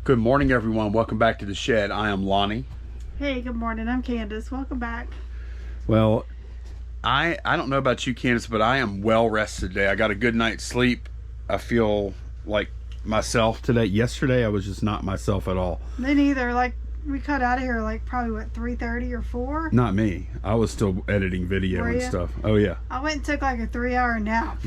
Good morning, everyone. Welcome back to the shed. I am Lonnie. Hey, good morning. I'm Candace. Welcome back. Well, I don't know about you, Candace, but I am well rested today. I got a good night's sleep. I feel like myself today. Yesterday, I was just not myself at all. Me neither. Like, we cut out of here like probably what, 3:30 or 4? Not me. I was still editing video Were and ya? stuff. Oh yeah. I went and took like a 3-hour nap.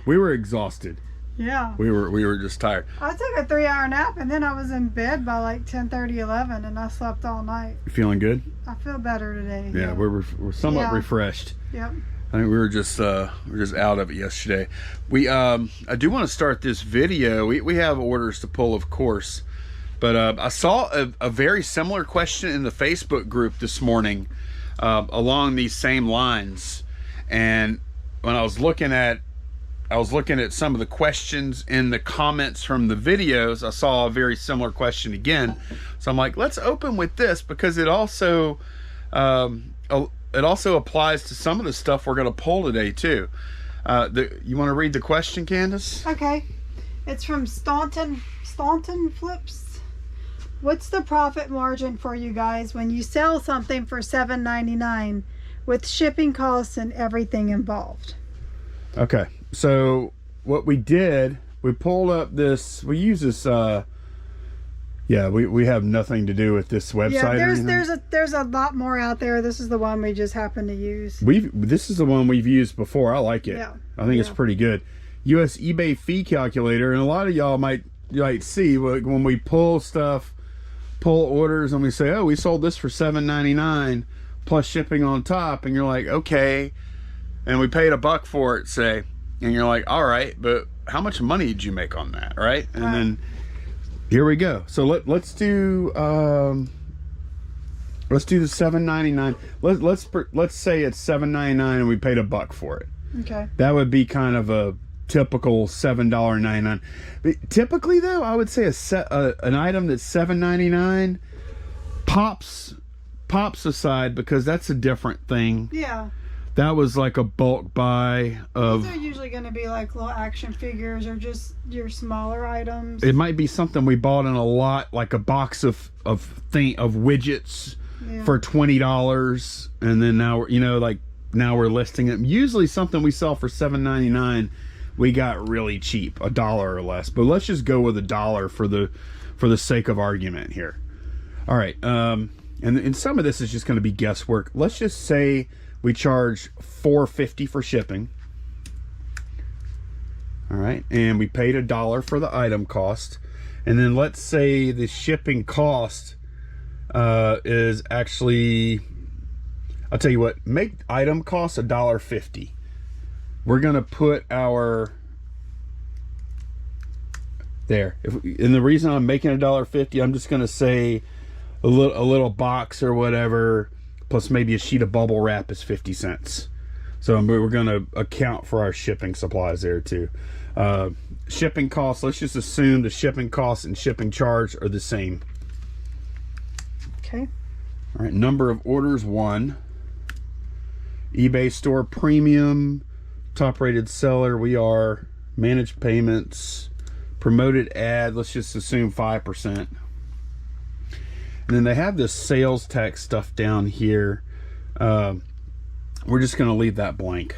We were exhausted. Yeah. We were just tired. I took a 3-hour nap and then I was in bed by like 10:30, 11, and I slept all night. You feeling good? I feel better today. Yeah, we're somewhat Yeah. refreshed. Yep. I think we were just out of it yesterday. I do want to start this video. We have orders to pull, of course, but I saw a very similar question in the Facebook group this morning along these same lines, and when I was looking at some of the questions in the comments from the videos, I saw a very similar question again. So I'm like, let's open with this because it also applies to some of the stuff we're going to pull today too. You want to read the question, Candace? Okay. It's from Staunton Flips. What's the profit margin for you guys when you sell something for $7.99 with shipping costs and everything involved? Okay. So what we did, we pulled up this, we use this, we have nothing to do with this website. Yeah, there's a lot more out there. This is the one we just happen to use. This is the one we've used before. I like it. Yeah. I think it's pretty good. US eBay fee calculator, and a lot of y'all might see when we pull orders and we say, oh, we sold this for $7.99 plus shipping on top, and you're like, okay, and we paid $1 for it, say. And you're like, all right, but how much money did you make on that, right? And then here we go. So let's do the $7.99. Let's say it's $7.99 and we paid $1 for it. Okay. That would be kind of a typical $7.99. But typically, though, I would say an item that's $7.99 pops aside because that's a different thing. Yeah. That was like a bulk buy of... These are usually going to be like little action figures or just your smaller items. It might be something we bought in a lot, like a box of widgets for $20, and then now we're listing it. Usually something we sell for $7.99, we got really cheap, $1 or less. But let's just go with $1 for the sake of argument here. All right, and some of this is just going to be guesswork. Let's just say we charge $4.50 for shipping. All right, and we paid $1 for the item cost, and then let's say the shipping cost is actually, I'll tell you what, make item cost $1.50. We're gonna put our there. And the reason I'm making $1.50, I'm just gonna say a little box or whatever, plus maybe a sheet of bubble wrap is 50 cents. So we're going to account for our shipping supplies there too. Shipping costs, let's just assume the shipping costs and shipping charge are the same. Okay. All right, number of orders 1. eBay store premium, top rated seller, we are. Managed payments, promoted ad, let's just assume 5%. And then they have this sales tax stuff down here. We're just going to leave that blank.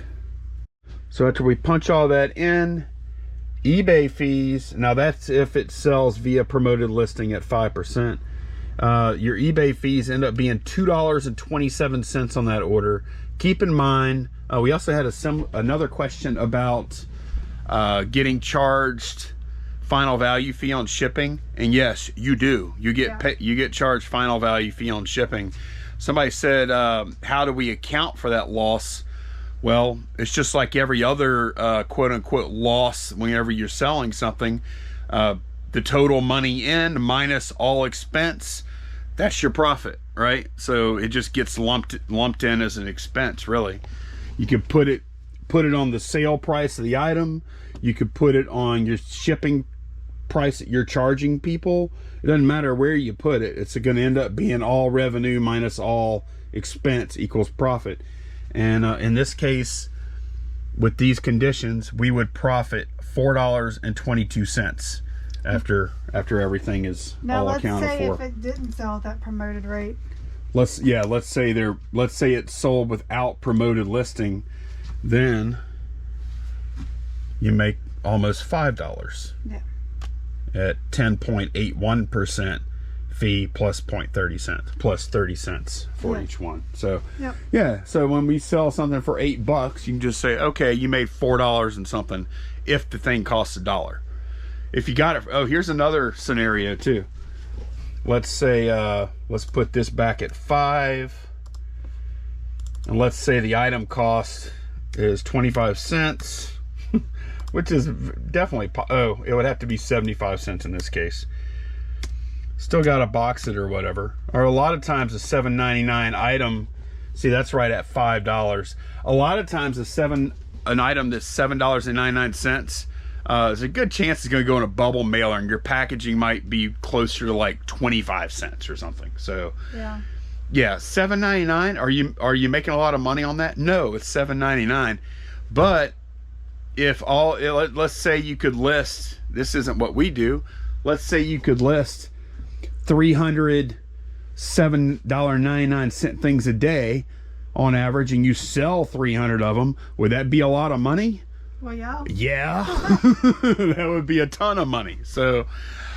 So after we punch all that in, eBay fees, now that's if it sells via promoted listing at 5%. Your eBay fees end up being $2.27 on that order. Keep in mind, we also had another question about getting charged final value fee on shipping, and yes, you do. You get charged final value fee on shipping. Somebody said, how do we account for that loss? Well, it's just like every other quote-unquote loss whenever you're selling something. The total money in minus all expense, that's your profit, right? So it just gets lumped in as an expense, really. You could put it on the sale price of the item. You could put it on your shipping price that you're charging people. It doesn't matter where you put it, it's going to end up being all revenue minus all expense equals profit. And in this case, with these conditions, we would profit $4.22. after everything is Now all let's accounted say for. if it didn't sell at that promoted rate. Let's say it's sold without promoted listing, then you make almost $5 Yeah. at 10.81% fee plus 0.30 cents plus 30 cents for Yeah. each one. So Yep. yeah, so when we sell something for $8, you can just say, okay, you made $4 and something if the thing costs $1. If you got it, oh, here's another scenario too. Let's say let's put this back at 5, and let's say the item cost is 25 cents, which is definitely, oh, it would have to be 75 cents in this case. Still got to box it or whatever. Or a lot of times a $7.99 item, see, that's right at $5. A lot of times an item that's $7.99, there's a good chance it's going to go in a bubble mailer, and your packaging might be closer to like 25 cents or something. So yeah, $7.99. Are you making a lot of money on that? No, it's $7.99. But if let's say you could list, this isn't what we do, let's say you could list 300 $7.99 things a day on average, and you sell 300 of them, would that be a lot of money? Well, yeah. Yeah. That would be a ton of money. So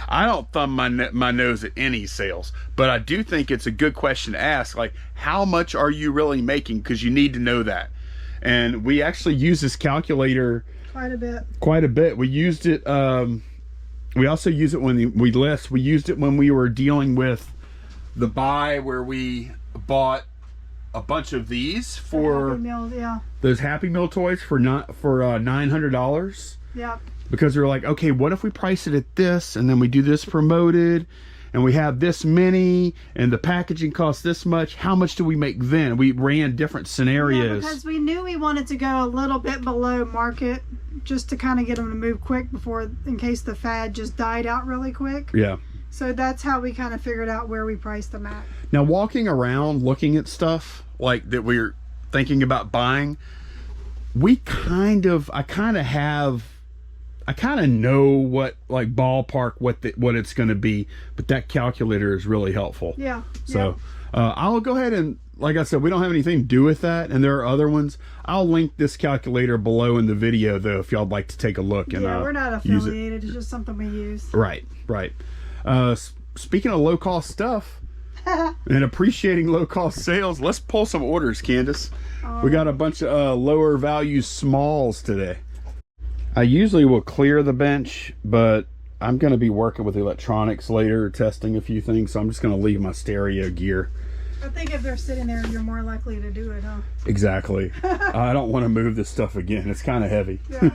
I don't thumb my nose at any sales, but I do think it's a good question to ask, like, how much are you really making? Because you need to know that. And we actually use this calculator Quite a bit. We used it, we also use it when we list. We used it when we were dealing with the buy, where we bought a bunch of these for Happy Meals, yeah. those Happy Meal toys for $900. Yeah. Because we were like, okay, what if we price it at this, and then we do this promoted, and we have this many, and the packaging costs this much? How much do we make then? We ran different scenarios. Yeah, because we knew we wanted to go a little bit below market, just to kind of get them to move quick before, in case the fad just died out really quick. Yeah. So that's how we kind of figured out where we priced them at. Now, walking around looking at stuff like that we're thinking about buying, I kind of know what, like, ballpark what it's going to be, but that calculator is really helpful. Yeah. So I'll go ahead and, like I said, we don't have anything to do with that, and there are other ones. I'll link this calculator below in the video, though, if y'all would like to take a look. And we're not use it. affiliated. It's just something we use. Right. Speaking of low-cost stuff and appreciating low-cost sales, let's pull some orders, Candace. We got a bunch of lower value smalls today. I usually will clear the bench, but I'm going to be working with electronics later, testing a few things, so I'm just going to leave my stereo gear. I think if they're sitting there, you're more likely to do it, huh? Exactly. I don't want to move this stuff again. It's kind of heavy. Yeah.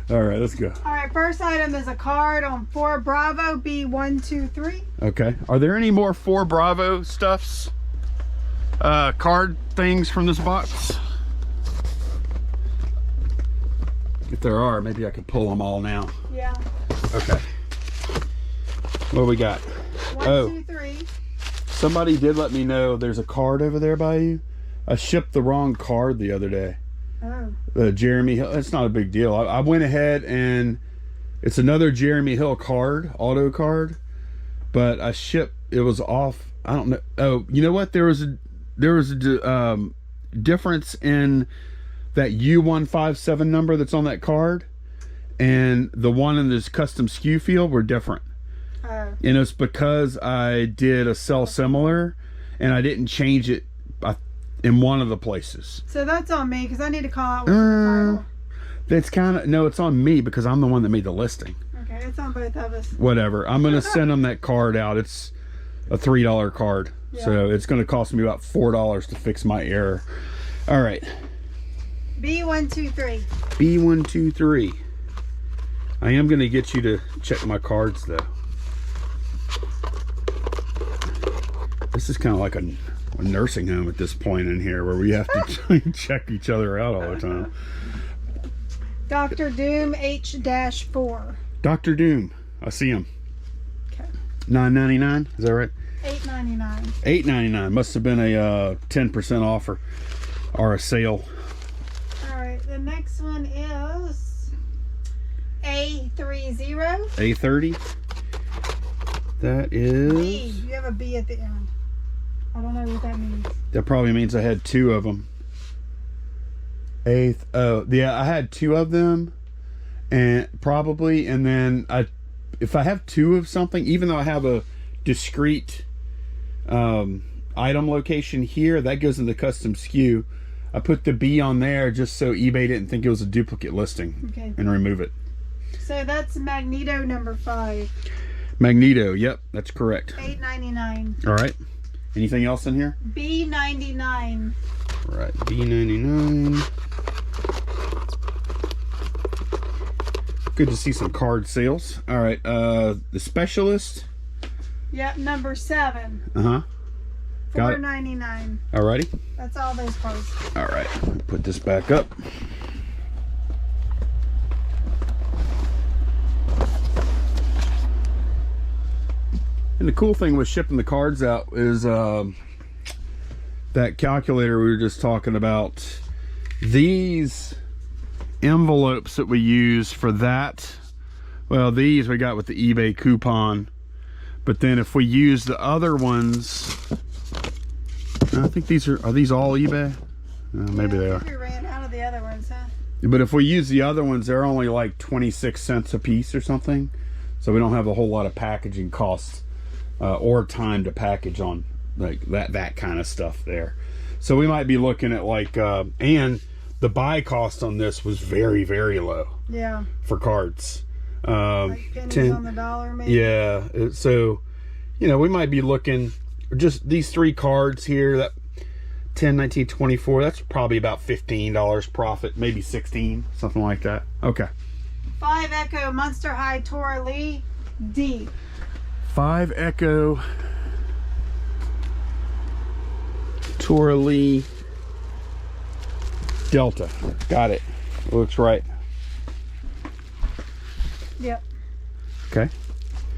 All right, let's go. All right, first item is a card on 4 Bravo B123. Okay. Are there any more 4 Bravo stuffs? Card things from this box? If there are, maybe I could pull them all now. Yeah. Okay. What do we got? 1, 2, 3. Somebody did let me know there's a card over there by you. I shipped the wrong card the other day. Oh. Jeremy Hill. It's not a big deal. I went ahead and it's another Jeremy Hill card, auto card, but I shipped, it was off. I don't know. Oh, you know what? There was a difference in that U157 number that's on that card, and the one in this custom SKU field were different. And it's because I did a sell similar and I didn't change it in one of the places. So that's on me, because I need to call out with the title. That's kind of, no, it's on me because I'm the one that made the listing. Okay, it's on both of us. Whatever. I'm going to send them that card out. It's a $3 card. Yeah. So it's going to cost me about $4 to fix my error. All right. B123. B123. I am going to get you to check my cards, though. This is kind of like a nursing home at this point in here, where we have to check each other out all the time. Dr. Doom H-4. Dr. Doom. I see him. Okay. $9.99. Is that right? $8.99. $8.99. Must have been a 10% offer or a sale. All right. The next one is A30. A30. That is. B. You have a B at the end. I don't know what that means. That probably means I had 2 of them. Oh, yeah, I had 2 of them, and probably, and then if I have 2 of something, even though I have a discrete item location here, that goes in the custom SKU. I put the B on there just so eBay didn't think it was a duplicate listing, okay, and remove it. So that's Magneto number 5. Magneto, yep, that's correct. $8.99. All right. Anything else in here? B99. All right, B99. Good to see some card sales. All right, the Specialist. Yep, number 7. Uh-huh. Got it. $4.99. Alrighty. That's all those cards. All right, put this back up. And the cool thing with shipping the cards out is that calculator we were just talking about. These envelopes that we use for that, well, these we got with the eBay coupon. But then if we use the other ones, I think these are these all eBay? Maybe they are. We ran out of the other ones, huh? But if we use the other ones, they're only like 26 cents a piece or something. So we don't have a whole lot of packaging costs or time to package on like that kind of stuff there. So we might be looking at like, and the buy cost on this was very, very low. Yeah. For cards. Like pennies on the dollar, maybe? Yeah. So, you know, we might be looking just these 3 cards here, that 10, 19, 24, that's probably about $15 profit, maybe 16, something like that. Okay. 5 Echo Munster High Tora Lee D. 5 Echo Tora Lee Delta. Got it. Looks right. Yep. Okay.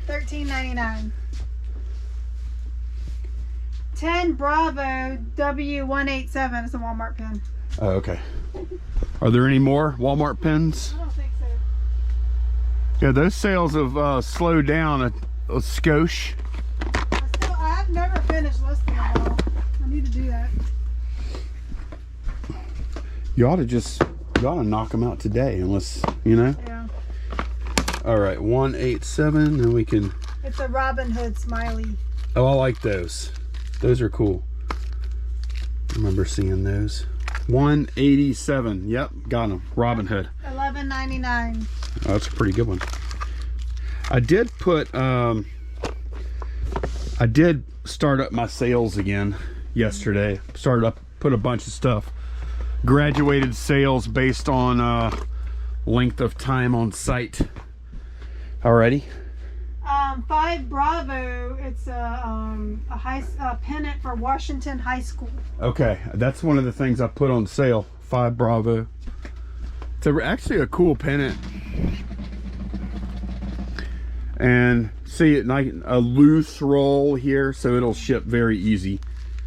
$13.99. 10 Bravo W187 is a Walmart pin. Oh, okay. Are there any more Walmart pins? I don't think so. Yeah, those sales have slowed down a skosh. I've never finished listing them all. I need to do that. You ought to knock them out today, unless, you know. Yeah. All right, 187, and we can. It's a Robin Hood smiley. Oh, I like those. Those are cool. I remember seeing those. 187. Yep, got them. Robin Hood. $11.99. Oh, that's a pretty good one. I did put. I did start up my sales again yesterday. Put a bunch of stuff. Graduated sales based on length of time on site. Alrighty. 5 Bravo. It's a pennant for Washington High School. Okay, that's one of the things I put on sale. 5 Bravo. It's actually a cool pennant. And see it like a loose roll here, so it'll ship very easy.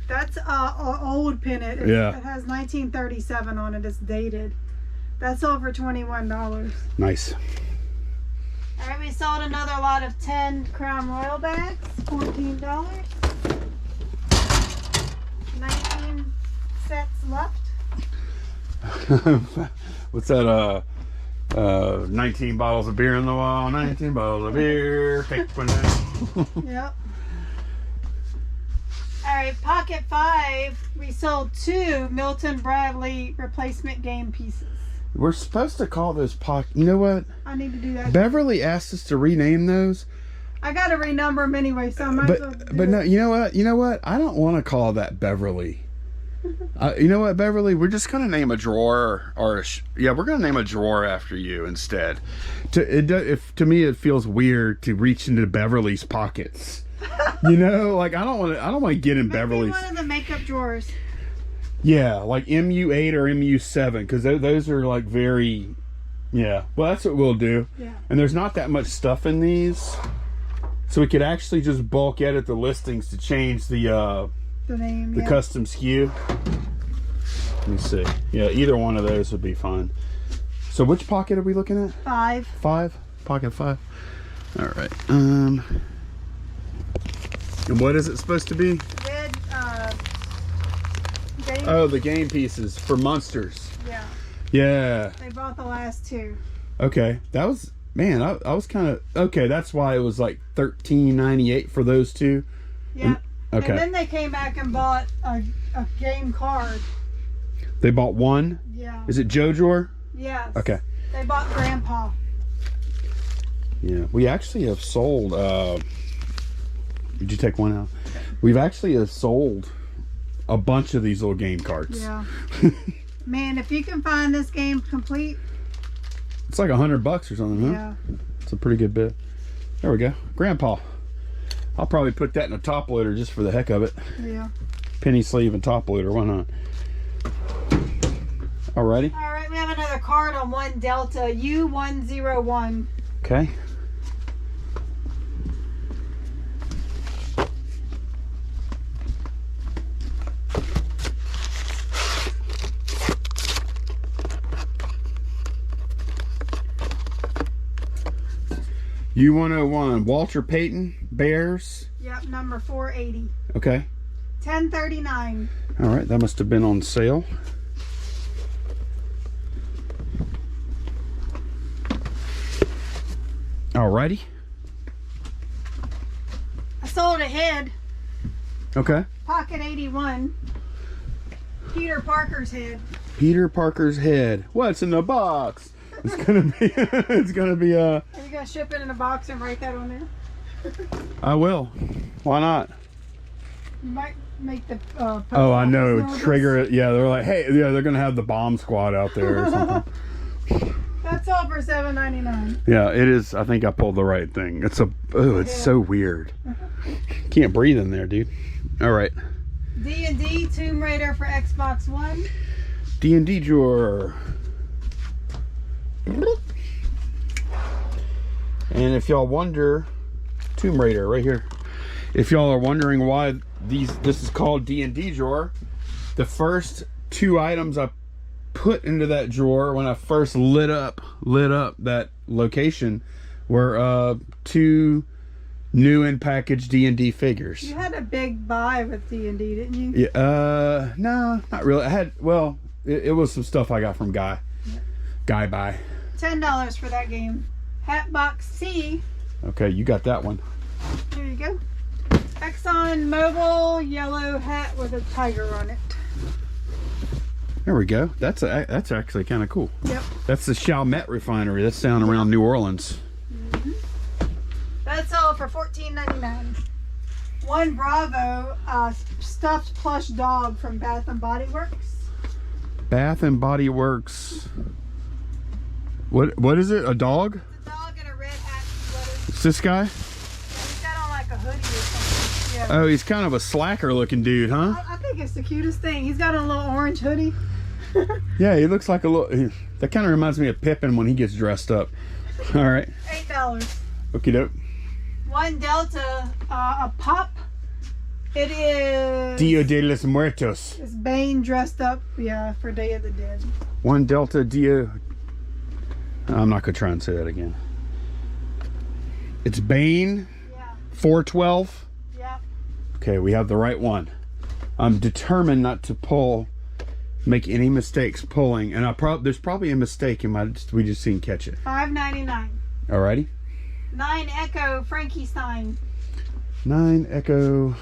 That's an old pennant. Yeah. It has 1937 on it. It's dated. That's over $21. Nice. All right, we sold another lot of 10 Crown Royal bags, $14. 19 sets left. What's that? 19 bottles of beer in the wall. 19 bottles of beer. Take one down. Yep. All right, Pocket 5. We sold 2 Milton Bradley replacement game pieces. We're supposed to call those pocket. You know what? I need to do that. Beverly asked us to rename those. I got to renumber them anyway, so I might as well do But no, it. you know what? You know what? I don't want to call that Beverly. You know what, Beverly? We're just gonna name a drawer, yeah, we're gonna name a drawer after you instead. To me, it feels weird to reach into Beverly's pockets. You know, like I don't want to get in Maybe Beverly's. one of the makeup drawers. Yeah, like MU8 or MU7, because those are like very. Yeah, well, that's what we'll do. Yeah. And there's not that much stuff in these, so we could actually just bulk edit the listings to change the name. the Yeah. custom SKU. Let me see. Yeah, either one of those would be fine. So which pocket are we looking at? 5. 5? Pocket 5. All right. And what is it supposed to be? Red, game. Oh, the game pieces for Monsters. Yeah. Yeah. They bought the last 2. Okay. That was, man, I was kind of, okay, that's why it was like $13.98 for those 2. Yeah. Okay. And then they came back and bought a game card. They bought 1? Yeah. Is it JoJo? Yes. Okay. They bought Grandpa. Yeah. We actually have sold, did you take 1 out? We've actually have sold a bunch of these little game cards. Yeah. Man, if you can find this game complete. It's like $100 or something, huh? Yeah. It's a pretty good bit. There we go. Grandpa. I'll probably put that in a top loader just for the heck of it. Yeah. Penny sleeve and top loader, why not? Alrighty. All right, we have another card on 1 Delta U101. Okay. U101, Walter Payton, Bears. Yep, number 480. Okay. 1039. All right, that must have been on sale. Alrighty. I sold a head. Okay. Pocket 81. Peter Parker's head. Peter Parker's head. What's in the box? It's gonna be. It's gonna be Are you gonna ship it in a box and write that on there? I will. Why not? You might make the. Oh, I know. Trigger it. Yeah, they're like, hey, yeah, they're gonna have the bomb squad out there or something. That's all for $7.99. Yeah, it is. I think I pulled the right thing. It's a. Oh, it's so weird. Can't breathe in there, dude. All right. D&D Tomb Raider for Xbox One. D&D drawer. And if y'all wonder, Tomb Raider right here. If y'all are wondering why this is called D&D drawer, the first 2 items I put into that drawer when I first lit up that location were 2 new and packaged D&D figures. You had a big buy with D&D, didn't you? Yeah, no, not really. I had, well, it was some stuff I got from Guy. Yep. Guy buy. $10 for that game. Hatbox C. Okay, you got that one. Here you go. Exxon Mobil yellow hat with a tiger on it. There we go. That's actually kind of cool. Yep. That's the Chalmette refinery. That's down around New Orleans. That's all for $14.99. 1 Bravo stuffed plush dog from Bath and Body Works. Bath and Body Works. What is it? A dog? It's a dog in a red hat sweater. It's this guy? Yeah, he's got on like a hoodie or something. Yeah. Oh, he's kind of a slacker looking dude, huh? I think it's the cutest thing. He's got on a little orange hoodie. Yeah, he looks like a little. That kind of reminds me of Pippin when he gets dressed up. All right. $8. Okie doke. 1 Delta, a pop. It is. Dia de los Muertos. It's Bane dressed up, yeah, for Day of the Dead. 1 Delta Dia. I'm not gonna try and say that again. It's Bane. Yeah. 412. Yeah. Okay, we have the right one. I'm determined not to make any mistakes pulling, and there's probably a mistake in we just didn't catch it. $5.99. Alrighty. 9 Echo Frankenstein. 9 Echo.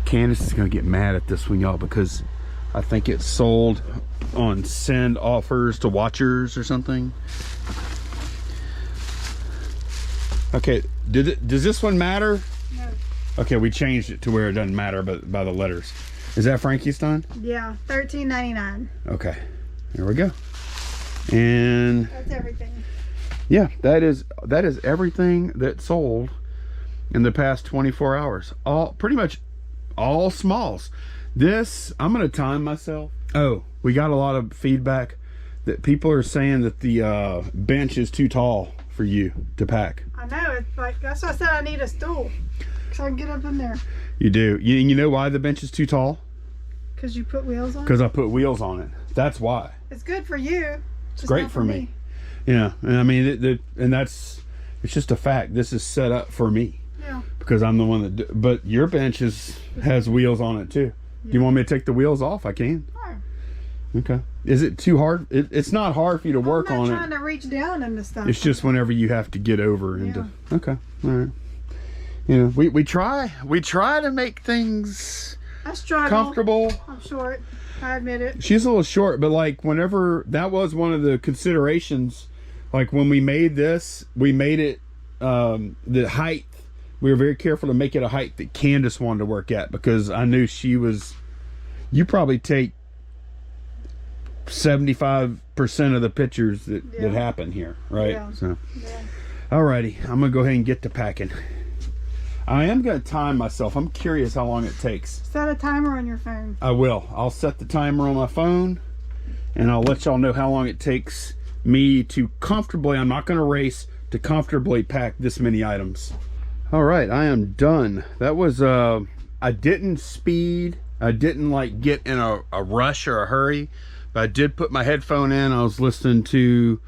Candace is gonna get mad at this one, y'all, because I think it's sold on send offers to watchers or something. Okay, does this one matter? No. Okay, we changed it to where it doesn't matter but by the letters. Is that Frankenstein? Yeah, $13.99. Okay, there we go. And That's everything. yeah, that is everything that sold in the past 24 hours. Pretty much all smalls. This, I'm gonna time myself. Oh, we got a lot of feedback that people are saying that the bench is too tall for you to pack. I know, it's like, that's why I said I need a stool. So I can get up in there. You do. You know why the bench is too tall? Because you put wheels on it? Because I put wheels on it. That's why. It's good for you. It's great for me. Yeah, and I mean, it's just a fact. This is set up for me. Yeah. Because I'm the one that. But your bench has wheels on it too. Yeah. Do you want me to take the wheels off? I can. No. Okay. Is it too hard? It's not hard for you to work on it. I'm not trying to reach down into stuff. It's just whenever you have to get over into. Yeah. Okay. All right. You know, we try to make things comfortable. I'm short. I admit it. She's a little short, but like whenever that was one of the considerations, like when we made this, we made it the height. We were very careful to make it a height that Candace wanted to work at, because I knew you probably take 75% of the pictures that happen here, right? Yeah. So, alrighty, I'm gonna go ahead and get to packing. I am gonna time myself. I'm curious how long it takes. Set a timer on your phone. I will. I'll set the timer on my phone, and I'll let y'all know how long it takes me to comfortably, I'm not gonna race, to comfortably pack this many items. All right, I am done. That was, I didn't speed. I didn't like get in a rush or a hurry, but I did put my headphone in. I was listening to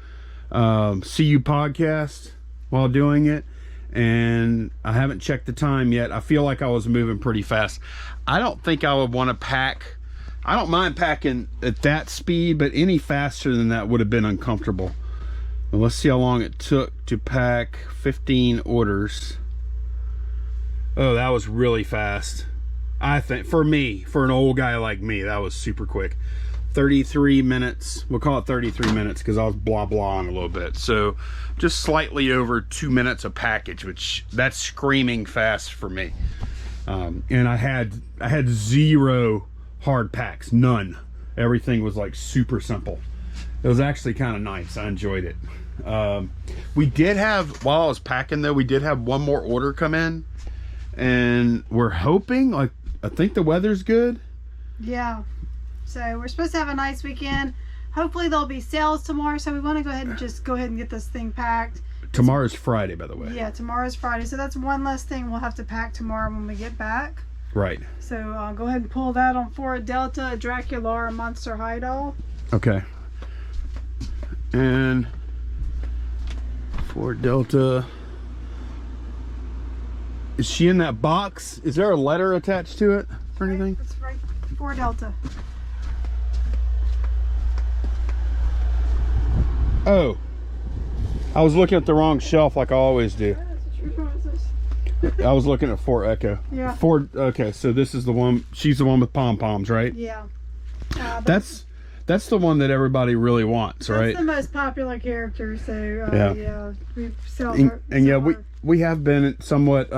CU podcast while doing it, and I haven't checked the time yet. I feel like I was moving pretty fast. I don't think I would want to pack. I don't mind packing at that speed, but any faster than that would have been uncomfortable. Well, let's see how long it took to pack 15 orders. Oh, that was really fast. I think for me, for an old guy like me, that was super quick. 33 minutes. We'll call it 33 minutes because I was blah-blahing a little bit. So just slightly over 2 minutes a package, which that's screaming fast for me. And I had zero hard packs, none. Everything was like super simple. It was actually kind of nice. I enjoyed it. We did have, while I was packing though, we did have one more order come in, and we're hoping, like, I think the weather's good. Yeah. So we're supposed to have a nice weekend. Hopefully there'll be sales tomorrow, so we want to go ahead and get this thing packed. Tomorrow's Friday, by the way. Yeah, tomorrow's Friday. So that's one less thing we'll have to pack tomorrow when we get back. Right. So go ahead and pull that on Ford Delta, a Dracular, a Monster High Doll. Okay. And Ford Delta. Is she in that box? Is there a letter attached to it or anything? Right, it's right. Ford Delta. Oh. I was looking at the wrong shelf like I always do. I was looking at Ford Echo. Yeah. Ford, okay, so this is the one, she's the one with pom-poms, right? Yeah. That's the one that everybody really wants, right? That's the most popular character, so yeah, we sell her. And yeah, we have been somewhat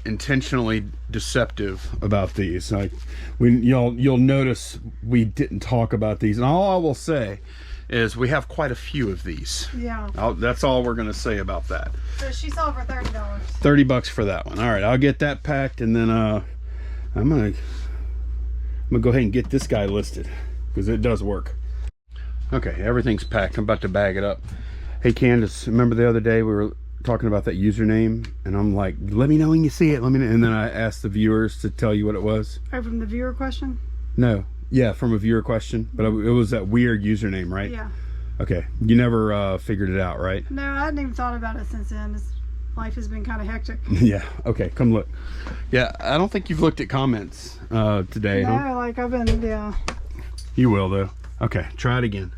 intentionally deceptive about these. Like, you'll notice we didn't talk about these, and all I will say is we have quite a few of these. Yeah. That's all we're gonna say about that. So she sold for $30. $30 for that one. All right, I'll get that packed, and then I'm gonna go ahead and get this guy listed because it does work. Okay, everything's packed. I'm about to bag it up. Hey Candace, remember the other day we were talking about that username, and I'm like, let me know when you see it. Let me know. And then I asked the viewers to tell you what it was. Oh, from the viewer question? No. Yeah, from a viewer question, but it was that weird username, right? Yeah. Okay, you never figured it out, right? No, I hadn't even thought about it since then. Life has been kind of hectic. Yeah, okay, come look. Yeah, I don't think you've looked at comments today, no, huh? like I've been, yeah. You will, though. Okay, try it again.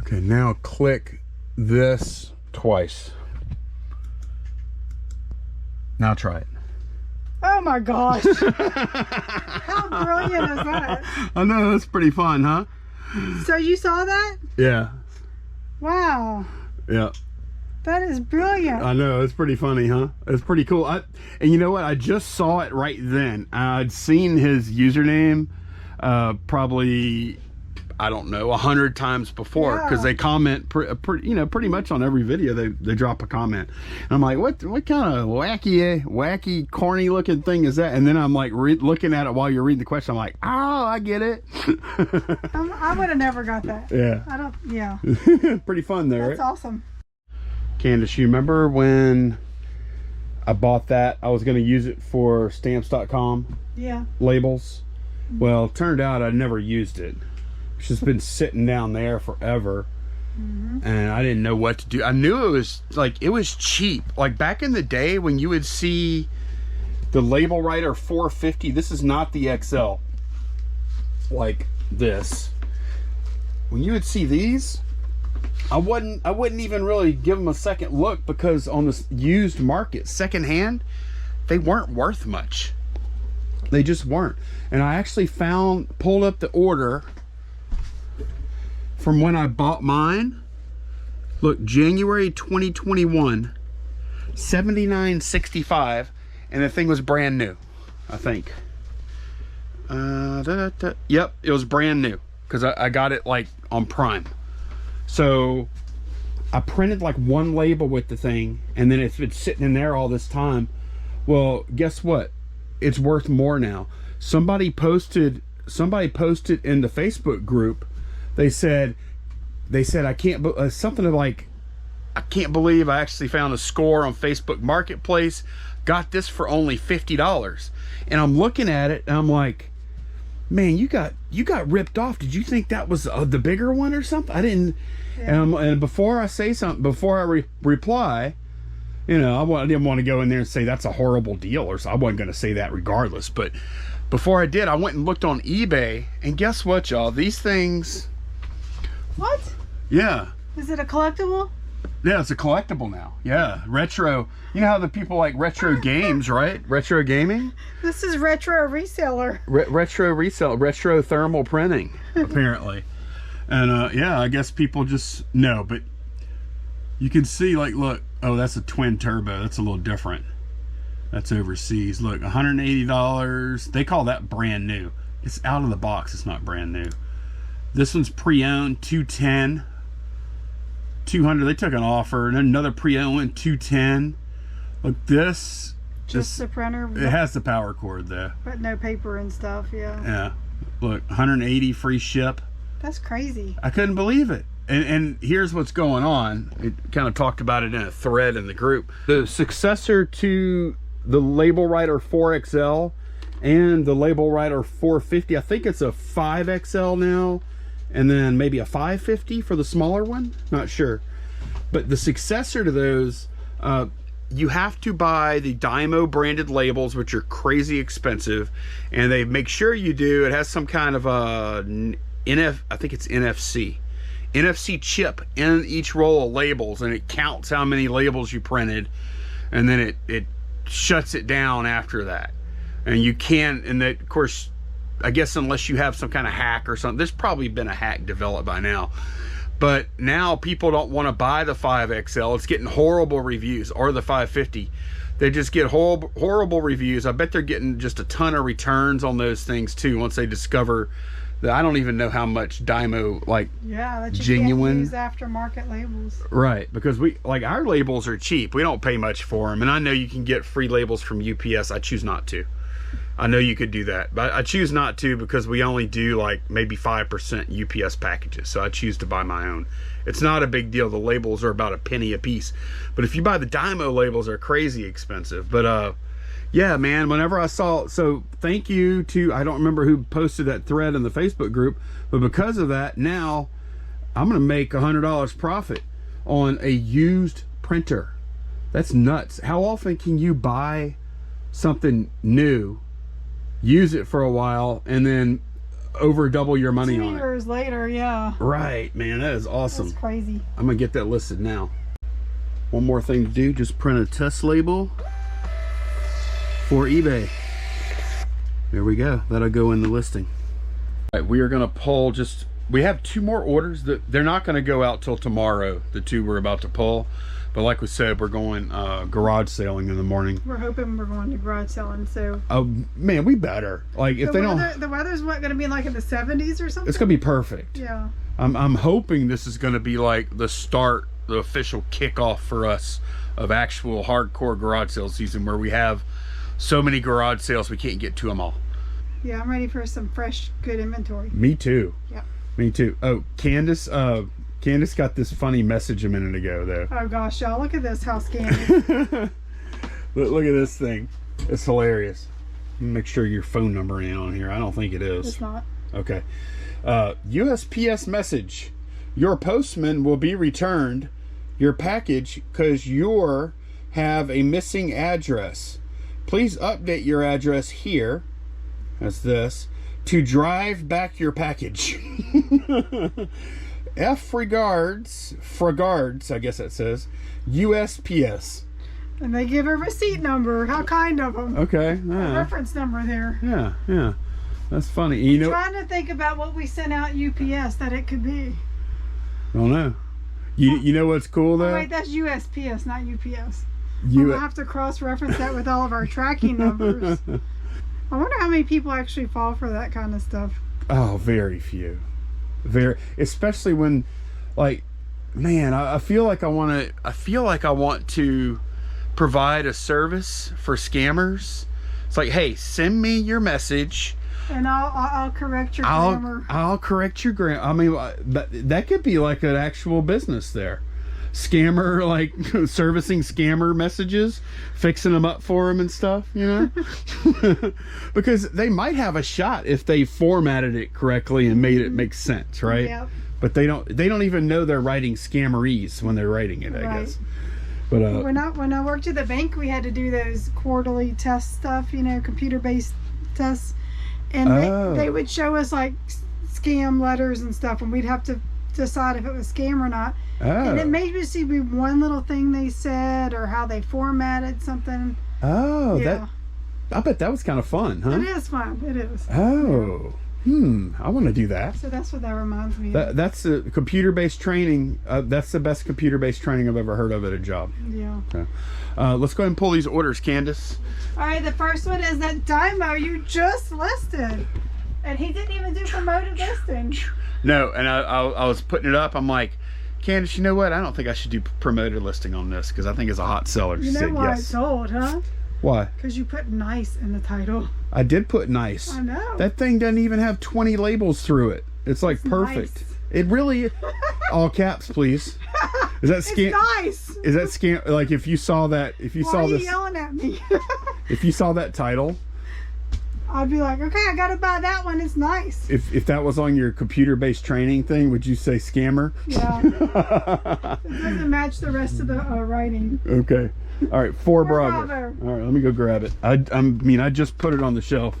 Okay, now click this twice. Now try it. Oh my gosh. How brilliant is that? I know, that's pretty fun, huh? So you saw that? Yeah. Wow. Yeah. That is brilliant. I know, it's pretty funny, huh? It's pretty cool. And you know what? I just saw it right then. I'd seen his username probably, I don't know, 100 times before, because they comment pretty much on every video. They drop a comment, and I'm like, what kind of wacky corny looking thing is that? And then I'm like looking at it while you're reading the question. I'm like, oh, I get it. I would have never got that. Yeah. I don't. Yeah. Pretty fun there. That's awesome. Candace, you remember when I bought that. I was going to use it for stamps.com Yeah. labels. Well, it turned out I never used it. It's just been sitting down there forever. And I didn't know what to do. I knew it was like, it was cheap. Like back in the day when you would see the Label Writer 450, this is not the XL like this. When you would see these, I wouldn't even really give them a second look, because on the used market, secondhand, they weren't worth much. They just weren't. And I actually pulled up the order from when I bought mine. Look, January 2021, $79.65, and the thing was brand new, I think. Yep, it was brand new, because I got it like on Prime. So I printed like one label with the thing, and then it's been sitting in there all this time. Well, guess what? It's worth more now. Somebody posted in the Facebook group. They said I can't something like, I can't believe I actually found a score on Facebook Marketplace, got this for only $50. And I'm looking at it and I'm like, man, you got ripped off. Did you think that was the bigger one or something? I didn't. Yeah. And before I say something, before I reply, you know, I didn't want to go in there and say that's a horrible deal, or so. I wasn't going to say that regardless. But before I did, I went and looked on eBay, and guess what, y'all? These things. What? Yeah. Is it a collectible? Yeah, it's a collectible now. Yeah, retro. You know how the people like retro games, right? Retro gaming. This is retro reseller. Retro resale, retro thermal printing, apparently. And yeah, I guess people just know. But you can see, like, look. Oh, that's a twin turbo. That's a little different. That's overseas. Look, $180. They call that brand new. It's out of the box. It's not brand new. This one's pre-owned, $210. $200. They took an offer, and another pre-owned, $210. Look, this. Just the printer. It has the power cord though. But no paper and stuff. Yeah. Yeah. Look, $180 free ship. That's crazy. I couldn't believe it. And here's what's going on. It kind of talked about it in a thread in the group. The successor to the Label Writer 4XL and the Label Writer 450, I think it's a 5XL now, and then maybe a 550 for the smaller one. Not sure. But the successor to those, you have to buy the Dymo branded labels, which are crazy expensive, and they make sure you do. It has some kind of a I think it's NFC chip in each roll of labels, and it counts how many labels you printed, and then it shuts it down after that. And you can't, and that, of course, I guess unless you have some kind of hack or something. There's probably been a hack developed by now, but now people don't want to buy the 5XL. It's getting horrible reviews, or the 550. They just get horrible reviews. I bet they're getting just a ton of returns on those things too, once they discover that. I don't even know how much Dymo, like, that you genuine can't use aftermarket labels. Right, because our labels are cheap. We don't pay much for them, and I know you can get free labels from UPS. I choose not to. I know you could do that, but I choose not to because we only do like maybe 5% UPS packages, so I choose to buy my own. It's not a big deal. The labels are about a penny a piece, but if you buy the Dymo labels, they're crazy expensive. But yeah, man, whenever I saw, so thank you to, I don't remember who posted that thread in the Facebook group, but because of that, now I'm going to make $100 profit on a used printer. That's nuts. How often can you buy something new, use it for a while, and then over double your money 2 on it? years later, yeah. Right, man, that is awesome. That's crazy. I'm going to get that listed now. One more thing to do, just print a test label for eBay. There we go. That'll go in the listing. All right, we are going to pull we have 2 more orders. They're not going to go out till tomorrow, the 2 we're about to pull. But like we said, we're going garage sailing in the morning. We're hoping we're going to garage selling, so. Oh, man, we better. Like, if the weather's what, going to be like in the 70s or something? It's going to be perfect. Yeah. I'm hoping this is going to be like the official kickoff for us of actual hardcore garage sale season, where we have so many garage sales we can't get to them all. Yeah, I'm ready for some fresh, good inventory. Me too. Yeah. Me too. Oh, Candace got this funny message a minute ago, though. Oh gosh, y'all, look at this house Candace. Look at this thing. It's hilarious. Make sure your phone number ain't on here. I don't think it is. It's not. Okay. USPS message. Your postman will be returned your package because you have a missing address. Please update your address here. That's this. To drive back your package. Fragards, I guess that says. USPS. And they give a receipt number. How kind of them. Okay. A reference number there. Yeah. That's funny. You know, trying to think about what we sent out UPS that it could be. I don't know. You know what's cool though? Oh, wait, that's USPS, not UPS. We'll have to cross-reference that with all of our tracking numbers. I wonder how many people actually fall for that kind of stuff. Oh, very few. Especially when, like, man, I feel like I want to provide a service for scammers. It's like, hey, send me your message. And I'll correct your grammar. I'll correct your grammar. I mean, that could be like an actual business there. Scammer, like servicing scammer messages, fixing them up for them and stuff, you know? Because they might have a shot if they formatted it correctly and made it make sense, right? Yep. But they don't even know they're writing scammerese when they're writing it, I guess. But when I worked at the bank, we had to do those quarterly test stuff, you know, computer-based tests. And they would show us like scam letters and stuff, and we'd have to decide if it was scam or not. And it made me see one little thing they said or how they formatted something. I bet that was kind of fun, huh? It is fun. It is. I want to do that. So that's what that reminds me of. That's a computer-based training. That's the best computer-based training I've ever heard of at a job. Yeah. Okay. Let's go ahead and pull these orders, Candace. All right, the first one is that Dymo you just listed. And he didn't even do promoted listing. No, and I was putting it up. I'm like, Candace, you know what? I don't think I should do promoted listing on this because I think it's a hot seller. You know why it's sold, huh? Why? Because you put nice in the title. I did put nice. I know. That thing doesn't even have 20 labels through it. It's like perfect. Nice. It really, all caps, please. Is that scam? It's nice. Is that scam? Like if you saw that, if you saw this, why are you yelling at me? If you saw that title, I'd be like, okay, I gotta buy that one. It's nice. If that was on your computer-based training thing, would you say scammer? Yeah. It doesn't match the rest of the writing. Okay. All right, Ford Bravo. All right, let me go grab it. I just put it on the shelf.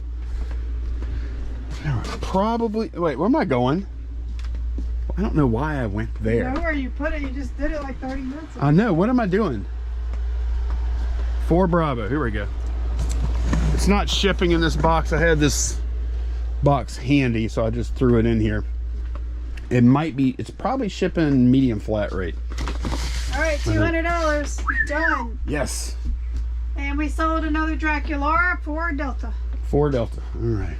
Probably. Wait, where am I going? I don't know why I went there. You know where you put it. You just did it like 30 minutes ago. I know. What am I doing? Ford Bravo. Here we go. It's not shipping in this box. I had this box handy, so I just threw it in here. It's probably shipping medium flat rate. All right, $200 done. Yes. And we sold another Draculara for Delta. All right.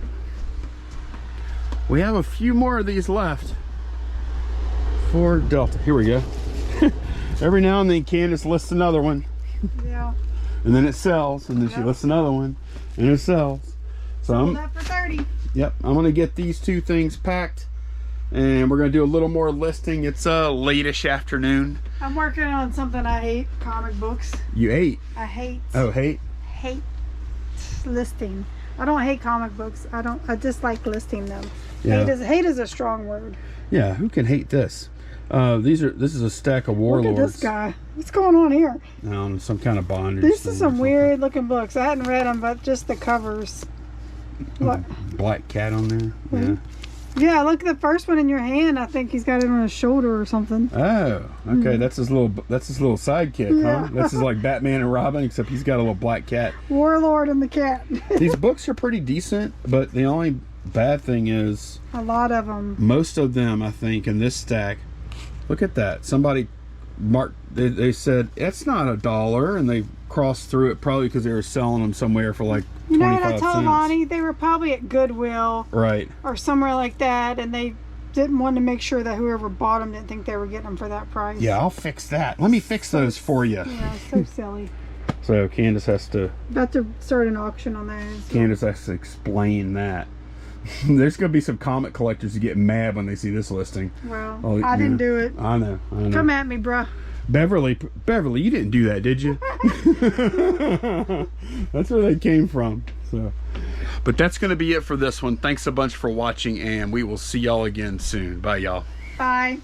We have a few more of these left. For Delta. Here we go. Every now and then Candace lists another one. Yeah. And then it sells, and then she lists another one, and it sells. So sold that for 30. Yep, I'm gonna get these two things packed, and we're gonna do a little more listing. It's a late-ish afternoon. I'm working on something I hate, comic books. You ate? I hate. Oh, hate? Hate listing. I don't hate comic books. I dislike listing them. Yeah. Hate is a strong word. Yeah, who can hate this? This is a stack of Warlords. Look at this guy. What's going on here? Some kind of bondage. These are some weird looking books. I hadn't read them, but just the covers. What? Black cat on there. Mm-hmm. Yeah, look at the first one in your hand. I think he's got it on his shoulder or something. Oh, okay. That's his little sidekick, huh? This is like Batman and Robin, except he's got a little black cat. Warlord and the cat. These books are pretty decent, but the only bad thing is a lot of them. Most of them, I think, in this stack. Look at that. Somebody marked. They said it's not $1, and they crossed through it probably because they were selling them somewhere for like 25 cents. You know what I told Lonnie? They were probably at Goodwill, right, or somewhere like that, and they didn't want to make sure that whoever bought them didn't think they were getting them for that price. Yeah, I'll fix that. Let me fix those for you. Yeah, so silly. So Candace has to. About to start an auction on those. Candace has to explain that. There's gonna be some comic collectors who get mad when they see this listing. Well, I didn't do it. I know. Come at me, bruh. Beverly, you didn't do that, did you? That's where they came from. So, but that's going to be it for this one. Thanks a bunch for watching, and we will see y'all again soon. Bye, y'all. Bye.